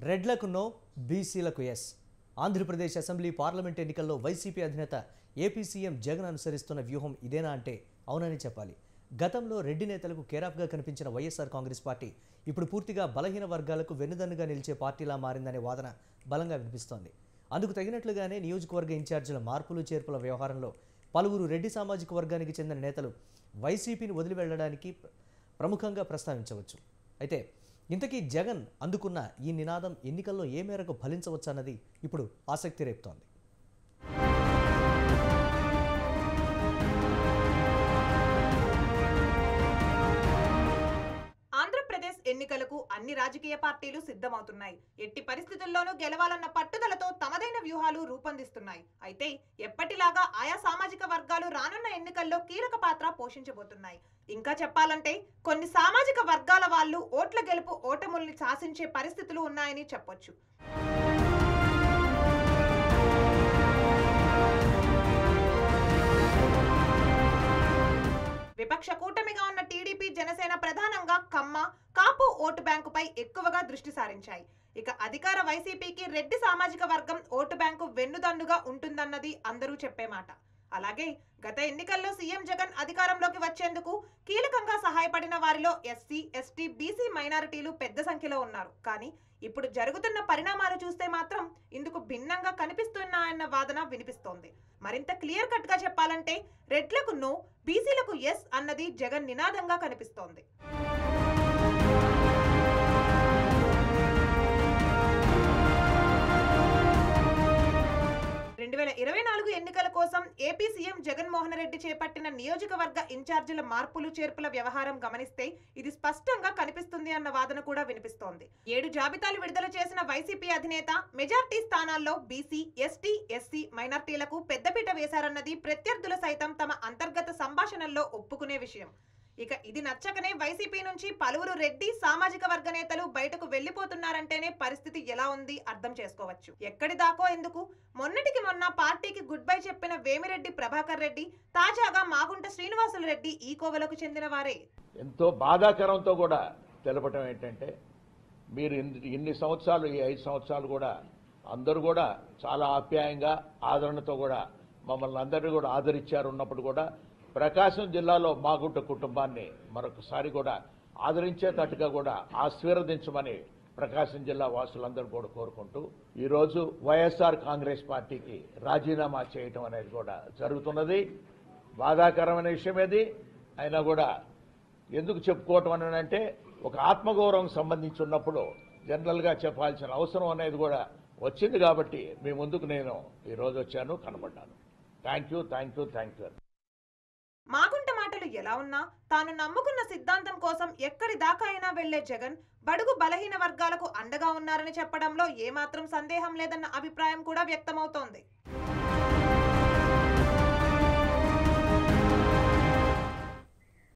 రెడ్లకు no, బీసీలకు yes. Andhra Pradesh assembly parliament ఎన్నికల్లో YCP అధినేత ఏపీ సీఎం జగన్ అనుసరిస్తున్న వ్యూహం ఇదేనా అంటే అవునని చెప్పాలి. గతంలో రెడ్డి నేతలకు కేరాఫ్గా కనిపించిన వైఎస్ఆర్ కాంగ్రెస్ పార్టీ ఇప్పుడు పూర్తిగా బలహీన వర్గాలకు వెన్నుదన్నుగా నిలిచే పార్టీలా మారిందనే వాదన బలంగా వినిపిస్తోంది. అందుకు తగినట్లుగానే నియోజకవర్గ ఇన్ఛార్జీల మార్పులు చేర్పుల వ్యవహారంలో పలువురు రెడ్డి సామాజిక వర్గానికి చెందిన నేతలు వైసీపీని వదిలి వెళ్లడానికి ప్రముఖంగా ప్రస్తావించవచ్చు. అయితే ఇంతకీ జగన్ అందుకున్న ఈ నినాదం ఎన్నికల్లో ఏ మేరకు ఫలించవచ్చన్నది ఇప్పుడు ఆసక్తి రేపుతోంది. ఆంధ్రప్రదేశ్ ఎన్నికలకు అన్ని రాజకీయ పార్టీలు సిద్ధమవుతున్నాయి. ఎట్టి పరిస్థితుల్లోనూ గెలవాలన్న పట్టుదలతో తమదైన వ్యూహాలు రూపొందిస్తున్నాయి. అయితే ఎప్పటిలాగా ఆయా సామాజిక వర్గాలు రానున్న ఎన్నికల్లో కీలక పాత్ర పోషించబోతున్నాయి. ఇంకా చెప్పాలంటే కొన్ని సామాజిక వర్గాల వాళ్ళు ఓట్ల గెలుపు ఓటముల్ని శాసించే పరిస్థితులు ఉన్నాయని చెప్పొచ్చు. విపక్ష కూటమిగా ఉన్న టీడీపీ, జనసేన ప్రధానంగా కమ్మ, కాపు ఓటు బ్యాంకుపై ఎక్కువగా దృష్టి సారించాయి. ఇక అధికార వైసీపీకి రెడ్డి సామాజిక వర్గం ఓటు బ్యాంకు వెన్నుదన్నుగా ఉంటుందన్నది అందరూ చెప్పే మాట. అలాగే గత ఎన్నికల్లో సీఎం జగన్ అధికారంలోకి వచ్చేందుకు కీలకంగా సహాయపడిన వారిలో ఎస్సీ, ఎస్టీ, బీసీ మైనారిటీలు పెద్ద సంఖ్యలో ఉన్నారు. కానీ ఇప్పుడు జరుగుతున్న పరిణామాలు చూస్తే మాత్రం ఇందుకు భిన్నంగా కనిపిస్తున్నాయన్న వాదన వినిపిస్తోంది. మరింత క్లియర్ కట్ గా చెప్పాలంటే రెడ్లకు నో, బీసీలకు ఎస్ అన్నది జగన్ నినాదంగా కనిపిస్తోంది. 2024 ఎన్నికల కోసం ఏపీ సీఎం జగన్మోహన్ రెడ్డి చేపట్టిన నియోజకవర్గ ఇన్ఛార్జీల మార్పులు చేర్పుల వ్యవహారం గమనిస్తే ఇది స్పష్టంగా కనిపిస్తుంది అన్న వాదన కూడా వినిపిస్తోంది. 7 జాబితాలు విడుదల చేసిన వైసీపీ అధినేత మెజార్టీ స్థానాల్లో బీసీ, ఎస్టీ, ఎస్సీ మైనార్టీలకు పెద్దపీట వేశారన్నది ప్రత్యర్థులు సైతం తమ అంతర్గత సంభాషణల్లో ఒప్పుకునే విషయం. ఇక ఇది నచ్చకనే వైసీపీ నుంచి పలువురు రెడ్డి సామాజిక వర్గ నేతలు బయటకు వెళ్లిపోతున్నారంటేనే పరిస్థితి ఎలా ఉంది అర్థం చేసుకోవచ్చు. ఎక్కడి దాకో ఎందుకు, మొన్నటికి మొన్న పార్టీకి గుడ్ బై చెప్పిన వేమిరెడ్డి ప్రభాకర్ రెడ్డి తాజాగా మాగుంట శ్రీనివాసులు రెడ్డి ఈ కోవలకు చెందిన వారే. ఎంతో బాధాకరంతో కూడా తెలపటం ఏంటంటే, మీరు ఇన్ని సంవత్సరాలు, ఈ 5 సంవత్సరాలు కూడా అందరూ కూడా చాలా ఆప్యాయంగా ఆదరణతో కూడా మమ్మల్ని అందరినీ కూడా ఆదరించారు. ఉన్నప్పుడు కూడా ప్రకాశం జిల్లాలో మాగుంట కుటుంబాన్ని మరొకసారి కూడా ఆదరించేటట్టుగా కూడా ఆశీర్వదించమని ప్రకాశం జిల్లా వాసులందరూ కూడా కోరుకుంటూ ఈరోజు వైఎస్ఆర్ కాంగ్రెస్ పార్టీకి రాజీనామా చేయటం అనేది కూడా జరుగుతున్నది. బాధాకరమైన విషయం ఏది అయినా కూడా ఎందుకు చెప్పుకోవటం అని అంటే, ఒక ఆత్మగౌరవం సంబంధించి ఉన్నప్పుడు జనరల్గా చెప్పాల్సిన అవసరం అనేది కూడా వచ్చింది. కాబట్టి మీ ముందుకు నేను ఈరోజు వచ్చాను, కనబడ్డాను. Thank you. మాగుంట మాటలు ఎలా ఉన్నా తాను నమ్ముకున్న సిద్ధాంతం కోసం ఎక్కడి దాకా అయినా వెళ్లే జగన్ బడుగు బలహీన వర్గాలకు అండగా ఉన్నారని చెప్పడంలో ఏమాత్రం సందేహం లేదన్న అభిప్రాయం కూడా వ్యక్తమవుతోంది.